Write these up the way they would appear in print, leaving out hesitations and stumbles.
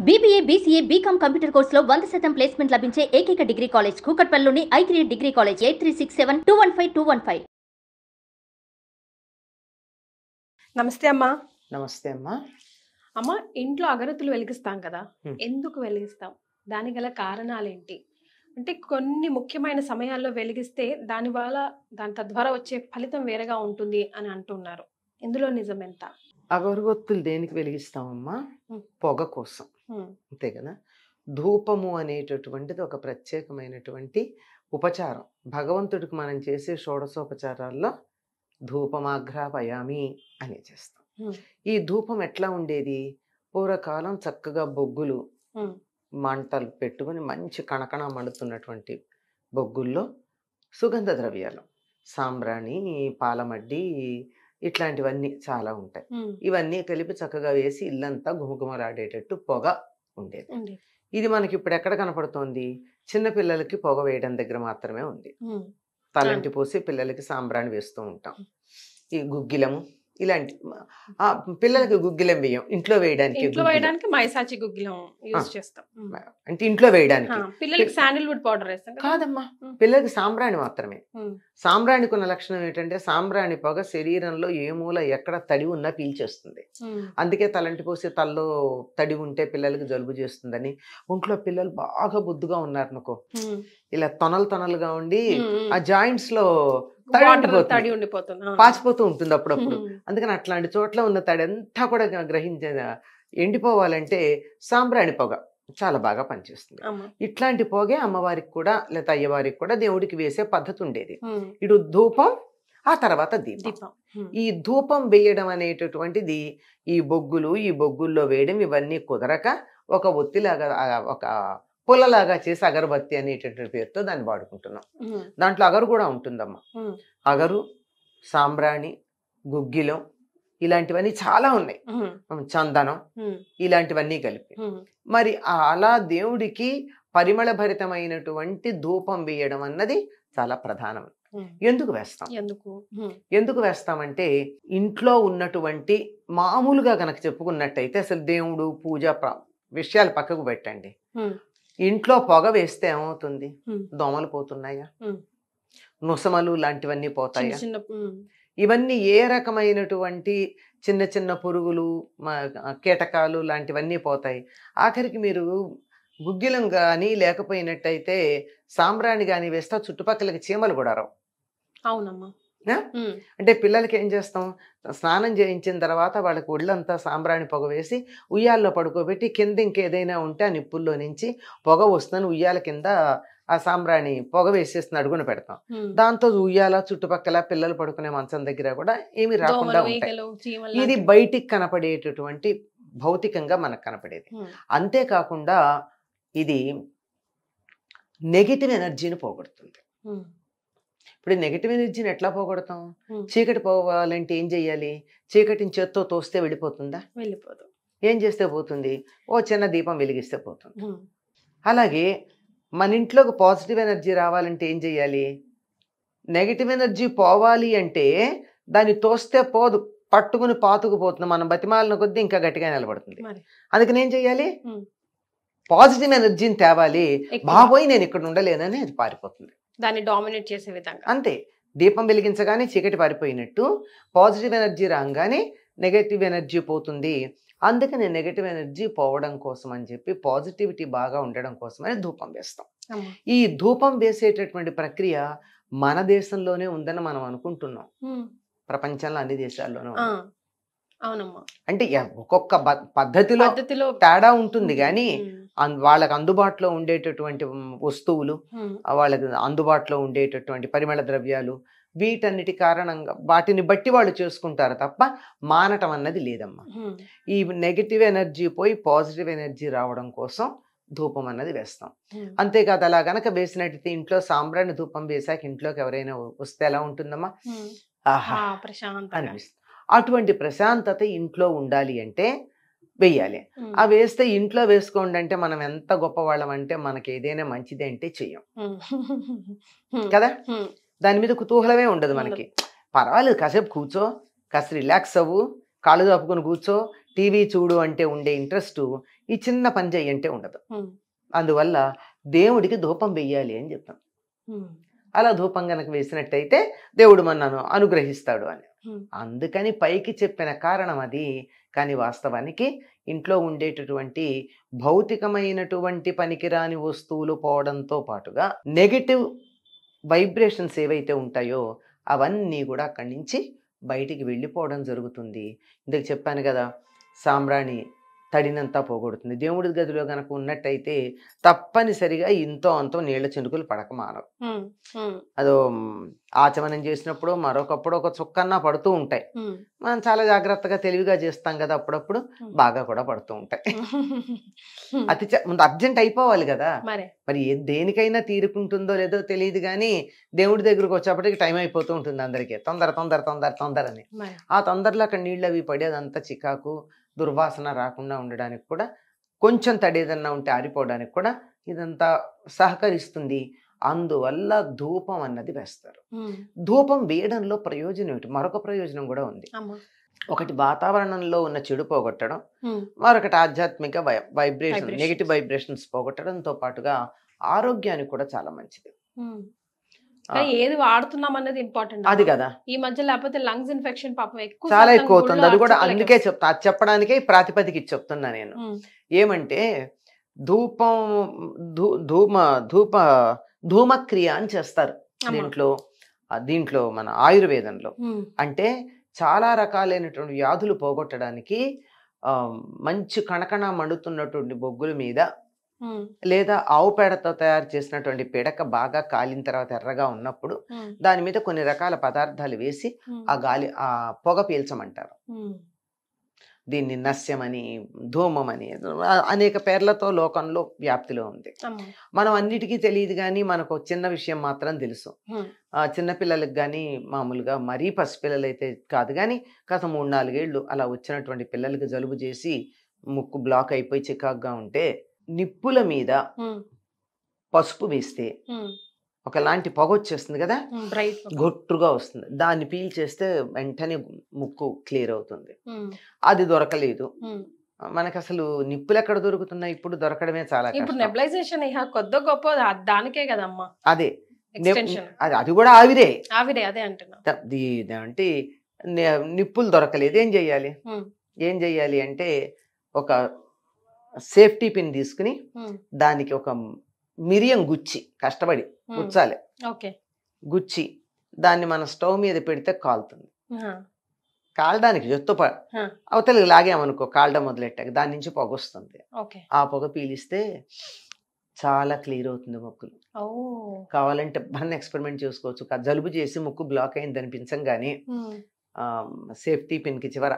BBA, BCA, BCom computer కోర్సులో 100% placement లభించే ఏకైక డిగ్రీ కాలేజ్ కూకట్పల్లిలోని i3 డిగ్రీ కాలేజ్ 8367215215. నమస్తే అమ్మా. నమస్తే అమ్మా. అమ్మ, ఇంట్లో అగరత్తులు వెలిగిస్తాం కదా, హ్మ్. ఎందుకు వెలిగిస్తాం? దానికి గల కారణాలేంటి? అంటే కొన్ని ముఖ్యమైన సమయాల్లో వెలిగిస్తే దాని తద్వారా వచ్చే ఫలితం వేరేగా ఉంటుంది అని అంటున్నారు. ఇందులో నిజం ఎంత? అగరబత్తులు దేనికి వెలిగిస్తామమ్మా? హ్మ్. పొగ కోసం, హ్మ్. అంతే కదా. ధూపము అనేటటువంటిది ఒక ప్రత్యేకమైనటువంటి ఉపచారం. భగవంతుడికి మనం చేసే షోడశోపచారాల్లో ధూపమాఘ్రాపయామి అని చేస్తాం. హ్మ్. ఈ ధూపం ఎట్లా ఉండేది? పూర్వకాలం చక్కగా బొగ్గులు హ్మ్. మంటలు పెట్టుకుని మంచి కణకణ మండుతున్నటువంటి బొగ్గుల్లో సుగంధ ద్రవ్యాలు, సాంబ్రాణి, పాలమడ్డి, ఇట్లాంటివన్నీ చాలా ఉంటాయి. హ్మ్. ఇవన్నీ కలిపి చక్కగా వేసి ఇల్లంతా గుమగుమలాడేటట్టు పొగ ఉండేది. ఉంది. ఇది మనకి ఇప్పుడు ఎక్కడ కనపడుతోంది? చిన్నపిల్లలకి పొగ వేయడం దగ్గర మాత్రమే ఉంది. హ్మ్. తలంటి పోసి పిల్లలకి సాంబ్రాణి వేస్తూ ఉంటాం. ఈ గుగ్గిలము ఇలాంటి పిల్లలకి గుగ్గిలం వేయం, ఇంట్లో వేయడానికి ఇంట్లో గుగ్గిలం. వేయడానికి మైసాచి గుగ్గిలం యూజ్ చేస్తాం. అంటే ఇంట్లో వేయడానికి పిల్లలకి శాండిల్వుడ్ పౌడర్ వేస్తాం కదా? కాదమ్మా, హ్మ్. పిల్లలకి సాంబ్రాణి మాత్రమే. హ్మ్. సాంబ్రాణికి ఉన్న లక్షణం ఏంటంటే సాంబ్రాణి పొగ శరీరంలో ఏ మూల ఎక్కడ తడి ఉన్నా పీల్చేస్తుంది. హ్మ్. అందుకే తలంటి పోసి తల్లో తడి ఉంటే పిల్లలకి జలుబు చేస్తుందని. ఒంట్లో పిల్లలు బాగా బొద్దుగా ఉన్నారనుకో, హ్మ్. ఇలా తొనలుగా ఉండి హ్మ్. ఆ జాయింట్స్ లో వాటర్ తడి ఉండిపోతుంది. పాచిపోతూ ఉంటుంది అప్పుడప్పుడు. హ్మ్. అందుకని అట్లాంటి చోట్ల ఉన్న తడి అంతా కూడా ఎండిపోవాలంటే సాంబ్రాణి పొగ చాలా బాగా పనిచేస్తుంది. అమ్మ. ఇట్లాంటి పొగే అమ్మవారికి కూడా లేదా అయ్యవారికి కూడా దేవుడికి వేసే పద్ధతి ఉండేది. హ్మ్. ఇటు ధూపం, ఆ తర్వాత దీపం. దీపం. హ్మ్. ఈ ధూపం వేయడం అనేటటువంటిది ఈ బొగ్గుల్లో వేయడం ఇవన్నీ కుదరక ఒక ఒత్తిలాగా ఒక పుల్లలాగా చేసి అగరబత్తి అనేటటువంటి పేరుతో దాన్ని వాడుకుంటున్నాం. హ్మ్. దాంట్లో అగరు కూడా ఉంటుందమ్మా. హ్మ్. అగరు, సాంబ్రాణి, గుగ్గిలం ఇలాంటివన్నీ చాలా ఉన్నాయి. హ్మ్. చందనం హ్మ్. ఇలాంటివన్నీ కలిపి. హ్మ్. మరి అలా దేవుడికి పరిమళ భరితమైనటువంటి ధూపం వేయడం అన్నది చాలా ప్రధానం. హ్మ్. ఎందుకు వేస్తాం? ఎందుకు? హ్మ్. ఎందుకు వేస్తామంటే ఇంట్లో ఉన్నటువంటి మామూలుగా కనుక చెప్పుకున్నట్టయితే అసలు దేవుడు పూజ విషయాలు పక్కకు పెట్టండి. హ్మ్. ఇంట్లో పొగ వేస్తే ఏమవుతుంది? హ్మ్. దోమలు పోతున్నాయా? హ్మ్. నుసమలు లాంటివన్నీ పోతాయా? చిన్న హ్మ్. ఇవన్నీ ఏ రకమైనటువంటి చిన్న చిన్న పురుగులు, కీటకాలు లాంటివన్నీ పోతాయి. ఆఖరికి మీరు గుగ్గిలం కానీ లేకపోయినట్టయితే సాంబ్రాణి కానీ వేస్తే చుట్టుపక్కలకి చీమలు కూడా రావు. అవునమ్మా. ఆ? హ్మ్. అంటే పిల్లలకి ఏం చేస్తాం? స్నానం చేయించిన తర్వాత వాళ్ళకి ఒళ్ళంతా సాంబ్రాణి పొగ వేసి ఉయ్యాల్లో పడుకోబెట్టి కింద ఇంకేదైనా ఉంటే ఆ నిప్పుల్లో నుంచి పొగ వస్తుందని ఉయ్యాల కింద ఆ సాంబ్రాణి పొగ వేసేసిన అడుగున పెడతాం. హ్మ్. దాంతో ఉయ్యాల చుట్టుపక్కల పిల్లలు పడుకునే మంచం దగ్గర కూడా ఏమీ రాకుండా దోమలు, ఉంటాయి. ఈగలు, చీమలు ఇది లాంటివి. బయటికి కనపడేటటువంటి భౌతికంగా మనకు కనపడేది. హ్మ్. అంతేకాకుండా ఇది నెగిటివ్ ఎనర్జీని పోగొడుతుంది. హ్మ్. ఇప్పుడు నెగిటివ్ ఎనర్జీని ఎట్లా పోగొడతాం? హ్మ్. చీకటి పోవాలంటే ఏం చెయ్యాలి? చీకటిని చేత్తో తోస్తే వెళ్ళిపోతుందా? వెళ్ళిపోదు. ఏం చేస్తే పోతుంది? ఓ చిన్న దీపం వెలిగిస్తే పోతుంది. హ్మ్. అలాగే మన ఇంట్లోకి పాజిటివ్ ఎనర్జీ రావాలంటే ఏం చెయ్యాలి? నెగిటివ్ ఎనర్జీ పోవాలి అంటే దాన్ని తోస్తే పోదు, పట్టుకుని పాతుకుపోతుంది. మనం బతిమాలిన కొద్దీ ఇంకా గట్టిగా నిలబడుతుంది. మరి. అందుకని ఏం చెయ్యాలి? హ్మ్. పాజిటివ్ ఎనర్జీని తేవాలి. ఎక్కువ. బాబోయ్ నేను ఇక్కడ ఉండలేనని అది పారిపోతుంది. దాన్ని డామినేట్ చేసే విధంగా. అంతే. దీపం వెలిగించగానే చీకటి పారిపోయినట్టు పాజిటివ్ ఎనర్జీ రాగానే నెగటివ్ ఎనర్జీ పోతుంది. అందుకని నెగటివ్ ఎనర్జీ పోవడం కోసం అని చెప్పి పాజిటివిటీ బాగా ఉండడం కోసమని ధూపం వేస్తాం. అమ్మా. ఈ ధూపం వేసేటటువంటి ప్రక్రియ మన దేశంలోనే ఉందని మనం అనుకుంటున్నాం. హ్మ్. ప్రపంచంలో అన్ని దేశాల్లోనూ ఆ. ఉంది. అవునమ్మా. అంటే ఒక్కొక్క పద్ధతిలో పద్ధతిలో. తేడా ఉంటుంది కానీ హ్మ్. వాళ్ళకి అందుబాటులో ఉండేటటువంటి వస్తువులు, హ్మ్. వాళ్ళకి అందుబాటులో ఉండేటటువంటి పరిమళ ద్రవ్యాలు, వీటన్నిటి కారణంగా వాటిని బట్టి వాళ్ళు చేసుకుంటారు తప్ప మానటం అన్నది లేదమ్మా. హ్మ్. ఈ నెగిటివ్ ఎనర్జీ పోయి పాజిటివ్ ఎనర్జీ రావడం కోసం ధూపం అన్నది వేస్తాం. హ్మ్. అంతేకాదు అలా గనక వేసినట్టయితే ఇంట్లో సాంబ్రాణి ధూపం వేసాక ఇంట్లోకి ఎవరైనా వస్తే ఎలా ఉంటుందమ్మా? హ్మ్. ఆహా ప్రశాంతంగా. అనిపిస్తుంది. అటువంటి ప్రశాంతత ఇంట్లో ఉండాలి అంటే వెయ్యాలి. హ్మ్. ఆ వేస్తే ఇంట్లో వేసుకోండి అంటే మనం ఎంత గొప్పవాళ్ళం అంటే మనకి ఏదైనా మంచిది అంటే చెయ్యం హ్మ్. హ్మ్. కదా. హ్మ్. దాని మీద కుతూహలమే ఉండదు మనకి. పర్వాలేదు, కాసేపు కూర్చో, కాస్త రిలాక్స్ అవ్వు, కాళ్ళు చాపుకొని కూర్చో, టీవీ చూడు అంటే ఉండే ఇంట్రెస్ట్ ఈ చిన్న పని చెయ్యి అంటే ఉండదు. ఉమ్, అందువల్ల దేవుడికి ధూపం వెయ్యాలి అని చెప్తాం. ఉమ్, అలా ధూపం గనక వేసినట్టయితే దేవుడు మనను అనుగ్రహిస్తాడు అని. ఉమ్, అందుకని పైకి చెప్పిన కారణం అది. కానీ వాస్తవానికి ఇంట్లో ఉండేటటువంటి భౌతికమైనటువంటి పనికిరాని వస్తువులు పోవడంతో పాటుగా నెగటివ్ వైబ్రేషన్స్ ఏవైతే ఉంటాయో అవన్నీ కూడా అక్కడి నుంచి బయటికి వెళ్ళిపోవడం జరుగుతుంది. ఇందుకు చెప్పాను కదా, సాంబ్రాణి తడినంతా పోగొడుతుంది. దేవుడి గదిలో కనుక ఉన్నట్టయితే తప్పనిసరిగా ఇంతో అంతో నీళ్ల చినుకులు పడక మానవు. ఉమ్, ఉమ్, అదో ఆచమనం చేసినప్పుడు మరొకప్పుడు ఒక చుక్కన్నా పడుతూ ఉంటాయి. ఉమ్, మనం చాలా జాగ్రత్తగా తెలివిగా చేస్తాం కదా, అప్పుడప్పుడు బాగా కూడా పడుతూ ఉంటాయి. ఉమ్, ముందు అర్జెంట్ అయిపోవాలి కదా. మరి మరి దేనికైనా తీరుకుంటుందో లేదో తెలియదు, కానీ దేవుడి దగ్గరకు వచ్చేప్పటికి టైం అయిపోతూ ఉంటుంది అందరికీ. తొందర తొందర తొందర తొందర అని. మరి ఆ తొందరలో అక్కడ నీళ్ళు అవి పడి అదంతా చికాకు దుర్వాసన రాకుండా ఉండడానికి కూడా, కొంచెం తడి ఏదన్నా ఉంటే ఆరిపోవడానికి కూడా ఇదంతా సహకరిస్తుంది. అందువల్ల ధూపం అన్నది వేస్తారు. ఉమ్, ధూపం వేయడంలో ప్రయోజనం ఏమిటి? మరొక ప్రయోజనం కూడా ఉంది. అమ్మా, ఒకటి వాతావరణంలో ఉన్న చెడు పోగొట్టడం, ఉమ్, మరొకటి ఆధ్యాత్మిక వైబ్రేషన్, Vibrations. నెగిటివ్ వైబ్రేషన్స్ పోగొట్టడంతో పాటుగా ఆరోగ్యానికి కూడా చాలా మంచిది. ఉమ్. కానీ ఏది వాడుతున్నాం అనేది ఇంపార్టెంట్ అది కదా ఈ మధ్య, లేకపోతే లంగ్స్ ఇన్ఫెక్షన్ పాపం ఎక్కువ చాలా శాతం ఎక్కువ అవుతుంది. అది కూడా గుళ్ళో అందుకే చెప్తా, అది చెప్పడానికే ఈ ప్రాతిపదిక ఇచ్చి చెప్తున్నా నేను. ఉమ్, ఏమంటే ధూపం ధూప ధూమక్రియ అని చేస్తారు అమ్మా. దీంట్లో మన ఆయుర్వేదంలో. ఉమ్, అంటే చాలా రకాలైనటువంటి వ్యాధులు పోగొట్టడానికి మంచి కణకణ మండుతున్నటువంటి బొగ్గుల మీద, ఉమ్, లేదా ఆవు పేడతో తయారు చేసినటువంటి పిడక బాగా కాలిన తర్వాత ఎర్రగా ఉన్నప్పుడు ఉమ్, దాని మీద కొన్ని రకాల పదార్థాలు వేసి ఉమ్, ఆ పొగ పీల్చమంటారు. ఉమ్, దీన్ని నస్యమని, ధూమమని అనేక పేర్లతో లోకంలో వ్యాప్తిలో ఉంది. అమ్మా. మనం అన్నిటికీ తెలియదు, కానీ మనకు చిన్న విషయం మాత్రం తెలుసు. ఉమ్, చిన్నపిల్లలకు కానీ, మామూలుగా మరీ పసిపిల్లలు అయితే కాదు కానీ కాస్త 3-4 ఏళ్ళు అలా వచ్చినటువంటి పిల్లలకి జలుబు చేసి ముక్కు బ్లాక్ అయిపోయి చికాగ్గా ఉంటే నిప్పుల మీద ఉమ్, పసుపు వేస్తే ఉమ్, ఒకలాంటి పొగ వచ్చేస్తుంది కదా, ఉమ్, బ్రైట్ గొట్టుగా వస్తుంది. దాన్ని పీల్చేస్తే వెంటనే ముక్కు క్లియర్ అవుతుంది. ఉమ్, అది దొరకలేదు ఉమ్. మనకు. అసలు నిప్పులు ఎక్కడ దొరుకుతున్నాయి? ఇప్పుడు దొరకడమే చాలా ఇప్పుడు కష్టం. నెబులైజేషన్ కొద్ది గొప్ప దానికే కదమ్మా అదే ఎక్స్టెన్షన్. అది కూడా ఆవిరే. ఆవిరే అదే అంటున్నా. అంటే నిప్పులు దొరకలేదు. ఏం చెయ్యాలి? ఉమ్, ఏం చెయ్యాలి అంటే ఒక సేఫ్టీ పిన్ తీసుకుని ఉమ్, దానికి ఒక మిరియం గుచ్చి, కష్టపడి ఉమ్. గుచ్చాలి. ఓకే. గుచ్చి దాన్ని మన స్టవ్ మీద పెడితే కాలుతుంది. ఆహా. కాలడానికి జొత్తు హ. అవతలకి లాగామనుకో, కాలడం మొదలెట్టాక దాని నుంచి పొగ వస్తుంది. ఓకే. ఆ పొగ పీలిస్తే చాలా క్లియర్ అవుతుంది ముక్కులు. ఓ. కావాలంటే మన ఎక్స్పెరిమెంట్ చేసుకోవచ్చు. జలుబు చేసి ముక్కు బ్లాక్ అయింది అనిపించంగానే ఉమ్, సేఫ్టీ పిన్కి చివర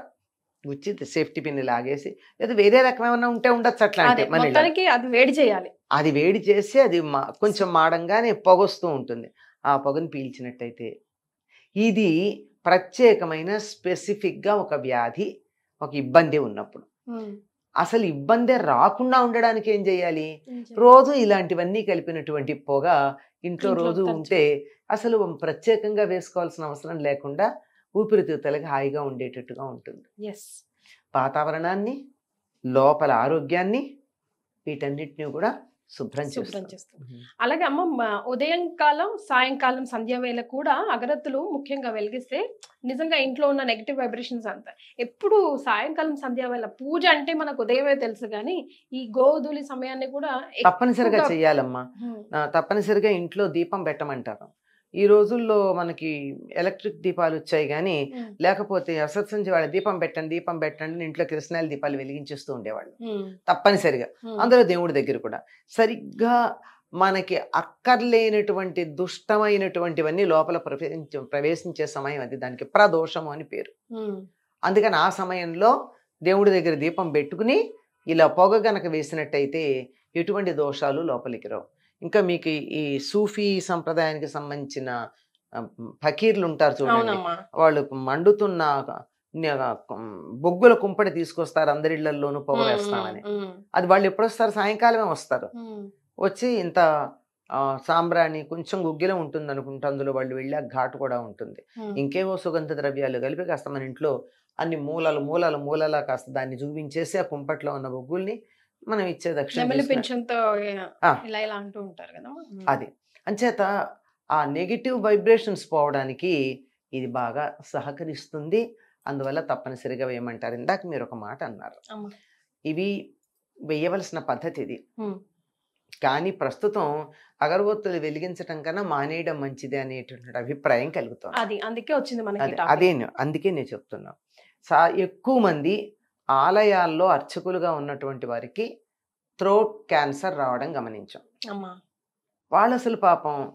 గుచ్చి సేఫ్టీ పిన్ లాగేసి, లేదా వేరే రకం ఏమైనా ఉంటే ఉండొచ్చు అదే అట్లాంటి. మొత్తానికి అది వేడి చేయాలి. అది వేడి చేసి అది కొంచెం మాడంగానే పొగ వస్తూ ఉంటుంది. ఆ పొగను పీల్చినట్టయితే ఇది ప్రత్యేకమైన స్పెసిఫిక్గా ఒక వ్యాధి, ఒక ఇబ్బంది ఉన్నప్పుడు. ఉమ్, అసలు ఇబ్బందే రాకుండా ఉండడానికి ఏం చేయాలి? ఏం చేయాలి? రోజు ఇలాంటివన్నీ కలిపినటువంటి పొగ ఇంట్లో ఇంట్లో రోజు తరచు. ఉంటే అసలు ప్రత్యేకంగా వేసుకోవాల్సిన అవసరం లేకుండా ఊపిరితిత్తులకి హాయిగా ఉండేటట్టుగా ఉంటుంది. ఎస్. వాతావరణాన్ని, లోపల ఆరోగ్యాన్ని, వీటన్నిటిని కూడా శుభ్రం శుభ్రం చేస్తుంది. చేస్తాం. అలాగే అమ్మ, ఉదయం కాలం సాయంకాలం సంధ్య వేళ కూడా అగరత్తులు ముఖ్యంగా వెలిగిస్తే నిజంగా ఇంట్లో ఉన్న నెగిటివ్ వైబ్రేషన్స్ అంతా ఎప్పుడు సాయంకాలం సంధ్య వేళ పూజ అంటే మనకు ఉదయమే తెలుసు, కానీ ఈ గోధూళి సమయాన్ని కూడా తప్పనిసరిగా ఎక్కువగా- చెయ్యాలమ్మా. ఉమ్, తప్పనిసరిగా ఇంట్లో దీపం పెట్టమంటారు. ఈ రోజుల్లో మనకి ఎలక్ట్రిక్ దీపాలు వచ్చాయి, కానీ ఉమ్, లేకపోతే అసత్సంచి వాళ్ళ దీపం పెట్టండి ఇంట్లో కిరసనాయిల దీపాలు వెలిగించేస్తూ ఉండేవాళ్ళు ఉమ్, తప్పనిసరిగా. ఉమ్, అందులో దేవుడి దగ్గర కూడా సరిగ్గా మనకి అక్కర్లేనటువంటి దుష్టమైనటువంటివన్నీ లోపల ప్రవేశించే సమయం అది. దానికి ప్రదోషము అని పేరు. ఉమ్, అందుకని ఆ సమయంలో దేవుడి దగ్గర దీపం పెట్టుకుని ఇలా పొగ గనక వేసినట్టయితే ఎటువంటి దోషాలు లోపలికి రావు. ఇంకా మీకు ఈ సూఫీ సంప్రదాయానికి సంబంధించిన ఫకీర్లు ఉంటారు చూడండి, అవునమ్మా. వాళ్ళు మండుతున్న బొగ్గుల కుంపడి తీసుకొస్తారు అందరిళ్లలోనూ పొగ వేస్తామని. ఉమ్, అది వాళ్ళు ఎప్పుడు వస్తారు? సాయంకాలమే వస్తారు. ఉమ్, వచ్చి ఇంత సాంబ్రాణి కొంచెం గుగ్గిలం ఉంటుంది అనుకుంటా, అందులో వాళ్ళు వెళ్ళి ఆ ఘాటు కూడా ఉంటుంది. ఉమ్, ఇంకేవో సుగంధ ద్రవ్యాలు కలిపి కాస్త మన ఇంట్లో అన్ని మూలలా కాస్త దాన్ని చూపించేసి ఆ కుంపట్లో ఉన్న బొగ్గుల్ని మనం ఇచ్చే దక్షిణ నెమలి తీసుకుని- పింఛంతో ఆ, ఇలా అంటూ ఉంటారు కదా. అది అంచేత ఆ నెగిటివ్ వైబ్రేషన్స్ పోవడానికి ఇది బాగా సహకరిస్తుంది. అందువల్ల తప్పనిసరిగా వేయమంటారు. ఇందాక మీరు ఒక మాట అన్నారు, అమ్మ. ఇవి వేయవలసిన పద్ధతి ఇది. ఉమ్. కానీ ప్రస్తుతం అగరబత్తులు వెలిగించటం కన్నా మానేయడం మంచిది అనేటువంటి అభిప్రాయం కలుగుతుంది. అది అందుకే వచ్చింది మనకి అదే topic. అదే అందుకే నేను చెప్తున్నా. ఎక్కువ మంది ఆలయాల్లో అర్చకులుగా ఉన్నటువంటి వారికి థ్రోట్ క్యాన్సర్ రావడం గమనించాం. అమ్మా. వాళ్ళు అసలు పాపం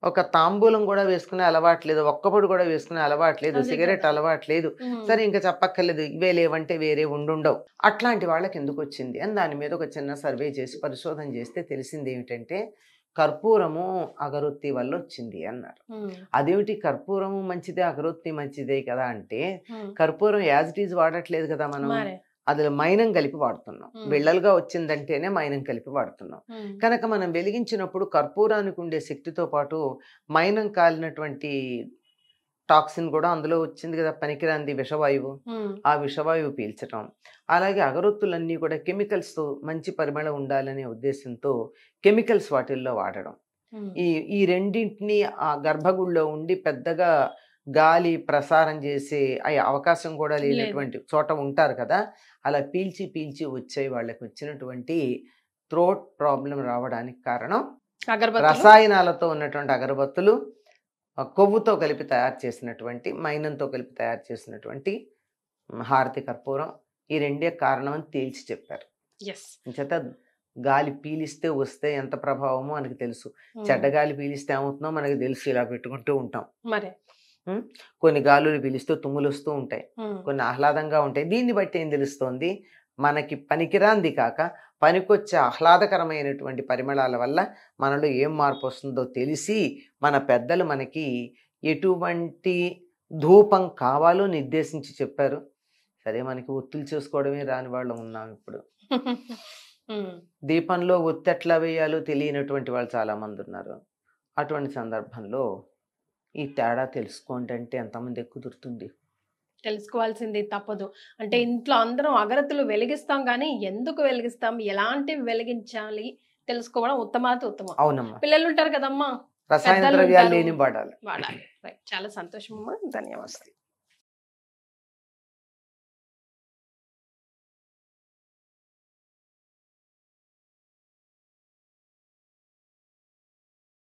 ఒక తాంబూలం కూడా వేసుకునే అలవాట్లేదు, ఒక్కపొడి కూడా వేసుకునే అలవాట్లేదు, అదే సిగరెట్ కదా. అలవాట్లేదు. ఉమ్. సరే ఇంకా చెప్పక్కర్లేదు, ఇవే లేవంటే వేరే ఉండుండవు. అట్లాంటి వాళ్ళకి ఎందుకు వచ్చింది అని దాని మీద ఒక చిన్న సర్వే చేసి పరిశోధన చేస్తే తెలిసింది ఏమిటంటే కర్పూరము అగరొత్తి వల్ల వచ్చింది అన్నారు. ఉమ్. అదేమిటి కర్పూరము మంచిదే అగరొత్తి మంచిదే కదా అంటే, ఉమ్. కర్పూరం యాజ్ ఇట్ ఈజ్ వాడట్లేదు కదా మనం, మరే. అందులో మైనం కలిపి వాడుతున్నాం. ఉమ్. బిళ్ళలుగా వచ్చిందంటేనే మైనం కలిపి వాడుతున్నాం. ఉమ్. కనుక మనం వెలిగించినప్పుడు కర్పూరానికి ఉండే శక్తితో పాటు మైనం కాలినటువంటి టాక్సిన్ కూడా అందులో వచ్చింది కదా, పనికిరాంది విషవాయువు. ఉమ్. ఆ విషవాయువు పీల్చటం, అలాగే అగరొత్తులన్నీ కూడా కెమికల్స్తో మంచి పరిమళం ఉండాలనే ఉద్దేశంతో కెమికల్స్ వాటిల్లో వాడడం, ఉమ్. ఈ రెండింటిని ఆ గర్భగుడిలో ఉండి పెద్దగా గాలి ప్రసారం చేసే అవకాశం కూడా లేనటువంటి చోట ఉంటారు కదా, అలా పీల్చి పీల్చి వచ్చే వాళ్ళకి వచ్చినటువంటి థ్రోట్ ప్రాబ్లం రావడానికి కారణం అగరబత్తులు. రసాయనాలతో ఉన్నటువంటి అగరబత్తులు, కొవ్వుతో కలిపి తయారు చేసినటువంటి, మైనంతో కలిపి తయారు చేసినటువంటి హారతి కర్పూరం, ఈ రెండే కారణం అని తేల్చి చెప్పారు. Yes. చేత గాలి పీలిస్తే వస్తే ఎంత ప్రభావమో మనకి తెలుసు, ఉమ్. చెడ్డ గాలి పీలిస్తే ఏమవుతుందో మనకి తెలుసు. ఇలా పెట్టుకుంటూ ఉంటాం. మరే. కొన్ని గాలులు పీలిస్తే తుమ్ములు వస్తూ ఉంటాయి, ఉమ్. కొన్ని ఆహ్లాదంగా ఉంటాయి. దీన్ని బట్టి ఏం తెలుస్తోంది, మనకి పనికిరాంది కాక పనికొచ్చే ఆహ్లాదకరమైనటువంటి పరిమళాల వల్ల మనలో ఏం మార్పు వస్తుందో తెలిసి మన పెద్దలు మనకి ఎటువంటి ధూపం కావాలో నిర్దేశించి చెప్పారు. సరే, మనకి ఒత్తులు చేసుకోవడమే రాని వాళ్ళం ఉన్నాం ఇప్పుడు. ఉమ్. దీపంలో ఒత్తి ఎట్లా వేయాలో తెలియనటువంటి వాళ్ళు చాలామంది ఉన్నారు. అటువంటి సందర్భంలో ఈ తేడా తెలుసుకోండి అంటే ఎంతమంది కుదురుతుంది? తెలుసుకోవాల్సింది తప్పదు. అంటే ఇంట్లో అందరం అగరత్తులు వెలిగిస్తాం, కానీ ఎందుకు వెలిగిస్తాం, ఎలాంటివి వెలిగించాలి తెలుసుకోవడం ఉత్తమాతి ఉత్తమం. అవునమ్మా, పిల్లలు ఉంటారు కదమ్మా, రసాయన పెద్దలు ద్రవ్యాలు ఉంటారు. లేని వాడాలి. వాడాలి. Right. చాలా సంతోషం అమ్మా, ధన్యవాదాలు.